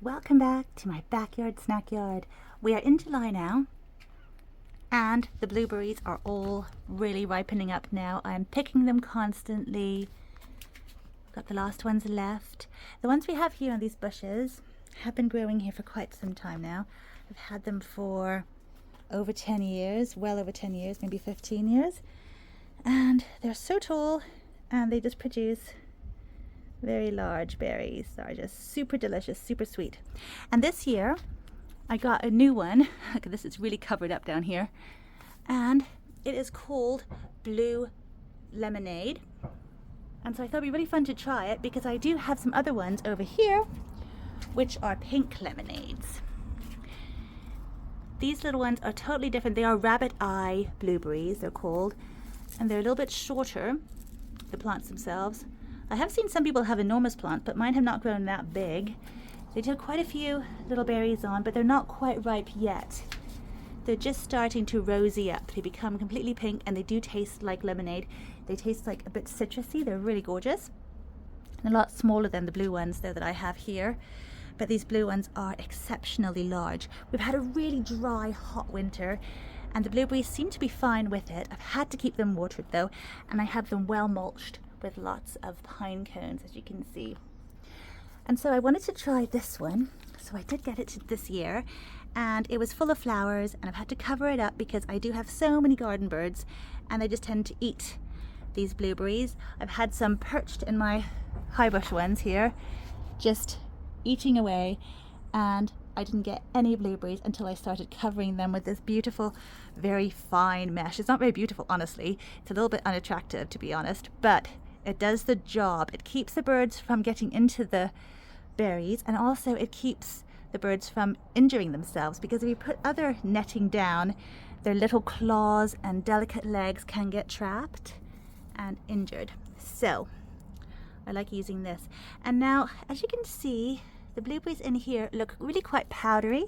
Welcome back to my backyard snack yard. We are in July now and the blueberries are all really ripening up now. I'm picking them constantly. Got the last ones left. The ones we have here on these bushes have been growing here for quite some time now. I've had them for over 10 years, well over 10 years, maybe 15 years. And they're so tall and they just produce very large berries that are just super delicious, super sweet. And this year I got a new one. Look at this, it's really covered up down here. And it is called Blue Lemonade. And so I thought it'd be really fun to try it because I do have some other ones over here which are pink lemonades. These little ones are totally different. They are rabbit eye blueberries, they're called. And they're a little bit shorter, the plants themselves. I have seen some people have enormous plants, but mine have not grown that big. They do have quite a few little berries on, but they're not quite ripe yet. They're just starting to rosy up. They become completely pink and they do taste like lemonade. They taste like a bit citrusy. They're really gorgeous. And a lot smaller than the blue ones though that I have here. But these blue ones are exceptionally large. We've had a really dry, hot winter and the blueberries seem to be fine with it. I've had to keep them watered though, and I have them well mulched with lots of pine cones, as you can see. And so I wanted to try this one, so I did get it this year, and it was full of flowers, and I've had to cover it up because I do have so many garden birds and they just tend to eat these blueberries. I've had some perched in my high bush ones here, just eating away, and I didn't get any blueberries until I started covering them with this beautiful, very fine mesh. It's not very beautiful, honestly. It's a little bit unattractive, to be honest, but it does the job. It keeps the birds from getting into the berries, and also it keeps the birds from injuring themselves, because if you put other netting down, their little claws and delicate legs can get trapped and injured. So I like using this. And now, as you can see, the blueberries in here look really quite powdery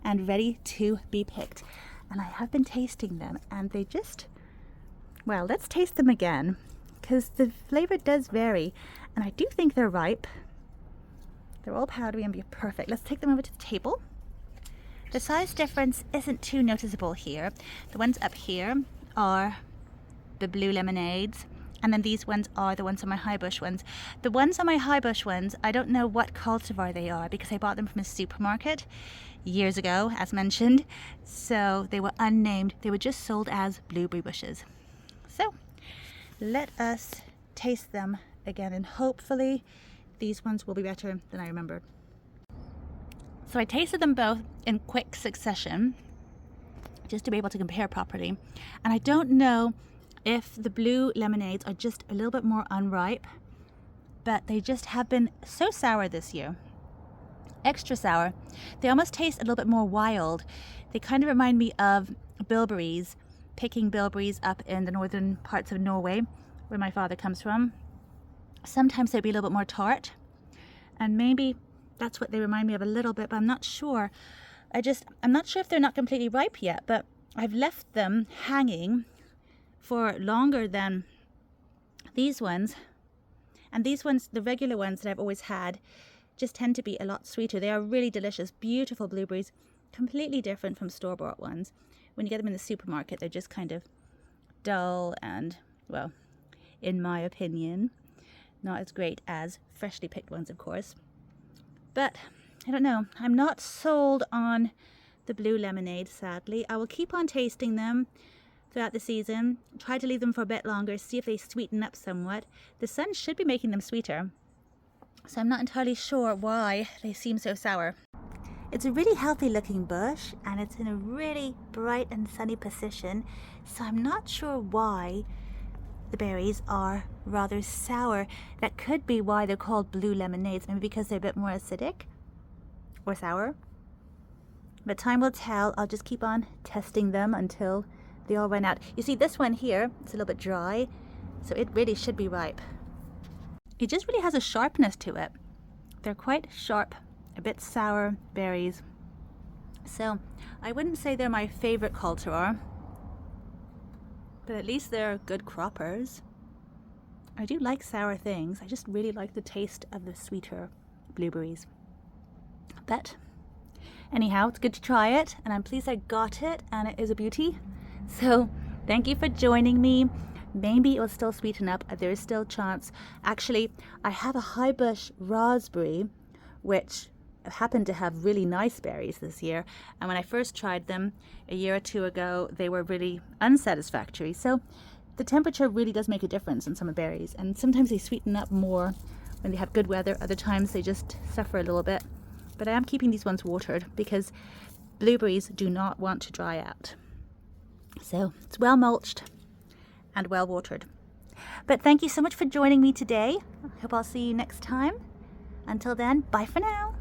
and ready to be picked. And I have been tasting them and they just, well, let's taste them again, because the flavor does vary, and I do think they're ripe. They're all powdery and be perfect. Let's take them over to the table. The size difference isn't too noticeable here. The ones up here are the blue lemonades, and then these ones are the ones on my high bush ones. The ones on my high bush ones, I don't know what cultivar they are because I bought them from a supermarket years ago, as mentioned. So they were unnamed. They were just sold as blueberry bushes. So let us taste them again, and hopefully these ones will be better than I remembered. So I tasted them both in quick succession just to be able to compare properly. And I don't know if the blue lemonades are just a little bit more unripe, but they just have been so sour this year. Extra sour. They almost taste a little bit more wild. They kind of remind me of bilberries, picking bilberries up in the northern parts of Norway where my father comes from. Sometimes they'd be a little bit more tart, and maybe that's what they remind me of a little bit, but I'm not sure. I'm not sure if they're not completely ripe yet, but I've left them hanging for longer than these ones. And these ones, the regular ones that I've always had, just tend to be a lot sweeter. They are really delicious, beautiful blueberries, completely different from store-bought ones. When you get them in the supermarket, they're just kind of dull and, well, in my opinion, not as great as freshly picked ones, of course. But I don't know, I'm not sold on the blue lemonade, sadly. I will keep on tasting them throughout the season, try to leave them for a bit longer, see if they sweeten up somewhat. The sun should be making them sweeter, so I'm not entirely sure why they seem so sour. It's a really healthy looking bush and it's in a really bright and sunny position, so I'm not sure why the berries are rather sour. That could be why they're called blue lemonades, maybe because they're a bit more acidic or sour. But time will tell. I'll just keep on testing them until they all run out. You see, this one here, it's a little bit dry, so it really should be ripe. It just really has a sharpness to it. They're quite sharp, a bit sour berries. So I wouldn't say they're my favorite cultivar, but at least they're good croppers. I do like sour things. I just really like the taste of the sweeter blueberries. But anyhow, it's good to try it, and I'm pleased I got it, and it is a beauty. So thank you for joining me. Maybe it will still sweeten up. There is still a chance. Actually, I have a high bush raspberry, which happened to have really nice berries this year. And when I first tried them a year or two ago, they were really unsatisfactory. So the temperature really does make a difference in some berries. And sometimes they sweeten up more when they have good weather. Other times they just suffer a little bit. But I am keeping these ones watered because blueberries do not want to dry out. So it's well mulched and well watered. But thank you so much for joining me today. I hope I'll see you next time. Until then, bye for now.